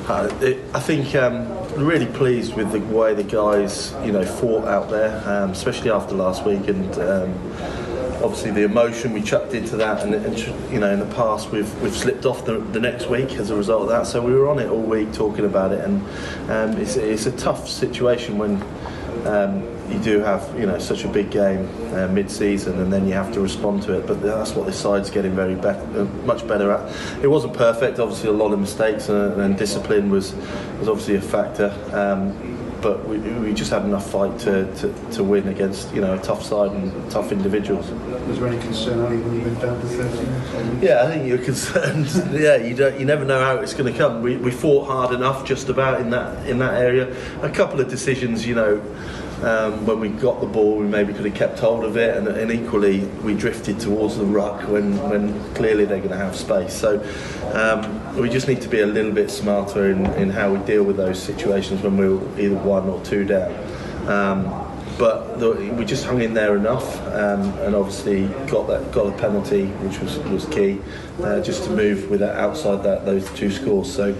I think really pleased with the way the guys, fought out there, especially after last week, and obviously the emotion we chucked into that, and in the past we've slipped off the next week as a result of that. So we were on it all week talking about it, and it's a tough situation when you do have such a big game mid-season, and then you have to respond to it. But that's what this side's getting much better at. It wasn't perfect, obviously a lot of mistakes, and discipline was obviously a factor. But we just had enough fight to win against a tough side and tough individuals. Was there any concern, Ali, when you went down to 13? Yeah, I think you're concerned. Yeah, you never know how it's going to come. We fought hard enough, just about in that area. A couple of decisions, when we got the ball, we maybe could have kept hold of it, and equally we drifted towards the ruck when clearly they're going to have space. So we just need to be a little bit smarter in how we deal with those situations when we're either 1 or 2 down. But we just hung in there enough, and obviously got a penalty, which was key, just to move with outside those 2 scores. So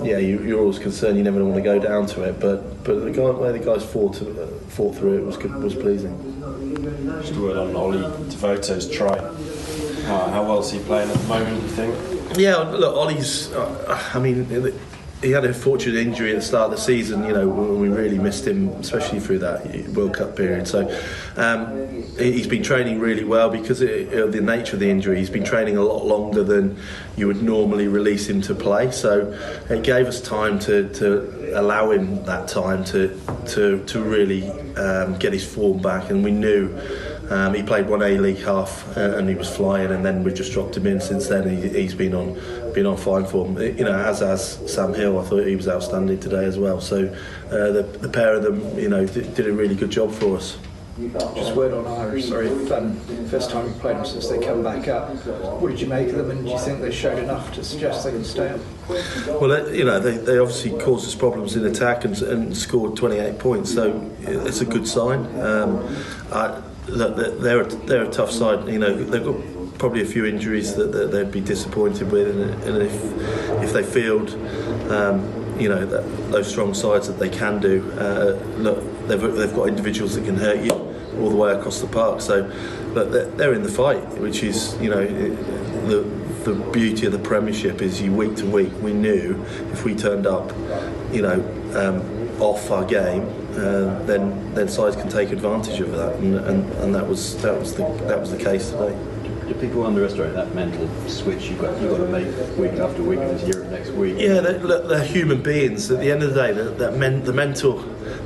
you're always concerned. You never want to go down to it, but where the guys fought through it was pleasing. Just a word on Ollie Devoto's try. How well is he playing at the moment, do you think? Yeah, look, Ollie's. He had a fortunate injury at the start of the season, when we really missed him, especially through that World Cup period. So he's been training really well because of the nature of the injury. He's been training a lot longer than you would normally release him to play. So it gave us time to allow him that time to really get his form back. And we knew he played 1 A-League half and he was flying, and then we've just dropped him in since then. He's been on fine form. As Sam Hill, I thought he was outstanding today as well. So the pair of them, did a really good job for us. Just word on Irish. Sorry, first time you played them since they come back up. What did you make of them, and do you think they showed enough to suggest they can stay up? Well, they obviously caused us problems in attack and scored 28 points. So it's a good sign. They're a tough side. They've got probably a few injuries that they'd be disappointed with, and if they field those strong sides that they can do, they've got individuals that can hurt you all the way across the park. So they're in the fight, which is the beauty of the Premiership is week to week we knew if we turned up off our game, then sides can take advantage of that, and that was the case today. Do people underestimate that mental switch you've got to make week after week and this year next week? Yeah, they're human beings. At the end of the day,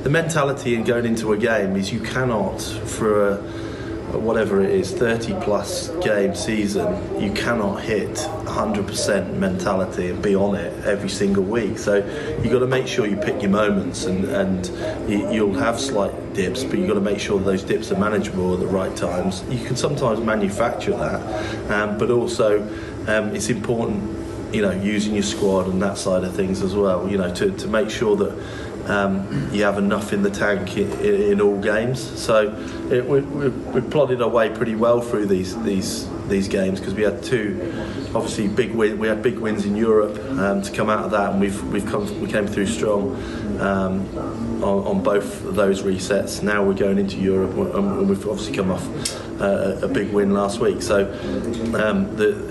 the mentality in going into a game is you cannot, for whatever it is, 30 plus game season, you cannot hit 100% mentality and be on it every single week. So you've got to make sure you pick your moments, and you'll have slight dips, but you've got to make sure those dips are manageable at the right times. You can sometimes manufacture that, but also it's important, using your squad and that side of things as well, to make sure that you have enough in the tank in all games. So we've plodded our way pretty well through these games, because we had 2 obviously big wins. We had big wins in Europe to come out of that, and we came through strong on both of those resets. Now we're going into Europe, and we've obviously come off a big win last week. So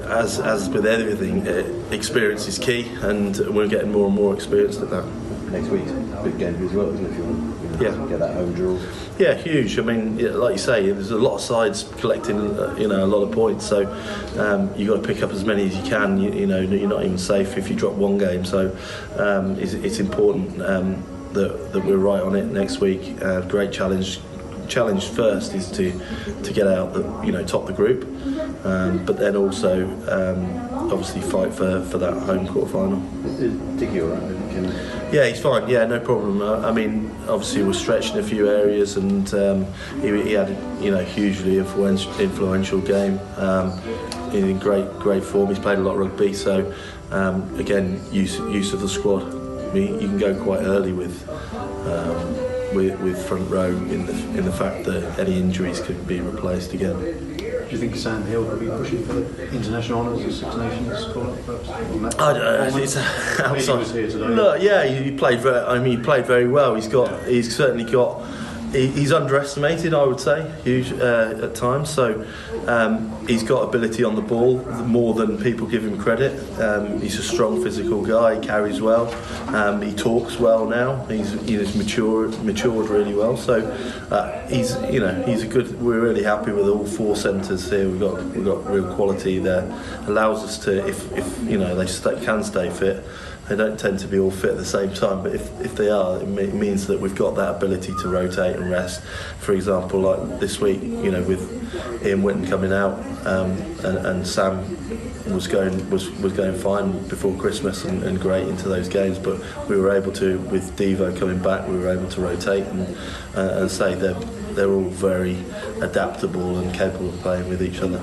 as with everything, experience is key, and we're getting more and more experienced at that. Next week's a big game for you as well, isn't it? If you want to get that home draw. Yeah, huge. I mean, like you say, there's a lot of sides collecting, a lot of points. So you've got to pick up as many as you can. You're not even safe if you drop one game. So it's important that we're right on it next week. Great challenge. Challenge first is to get out top the group, but then also obviously fight for that home quarter final. Is Dicky all right? Yeah, he's fine. Yeah, no problem. Obviously we're stretched in a few areas, and he had hugely influential game. In great form. He's played a lot of rugby, so again, use of the squad. You can go quite early with front row in the fact that any injuries could be replaced again. Do you think Sam Hill will be pushing for the international honours of Six Nations perhaps? On that? I don't know. It's He was here today. No, yeah, he played. He played very well. He's certainly got. He's underestimated, I would say, huge at times. So he's got ability on the ball more than people give him credit. He's a strong physical guy. He carries well. He talks well now. He's matured really well. So he's a good. We're really happy with all four centres here. We've got real quality there. Allows us to, if they can stay fit. They don't tend to be all fit at the same time, but if they are, it means that we've got that ability to rotate and rest. For example, like this week, with Ian Whitten coming out, and Sam was going fine before Christmas and great into those games, but we were able to, with Devo coming back, we were able to rotate and say they're all very adaptable and capable of playing with each other.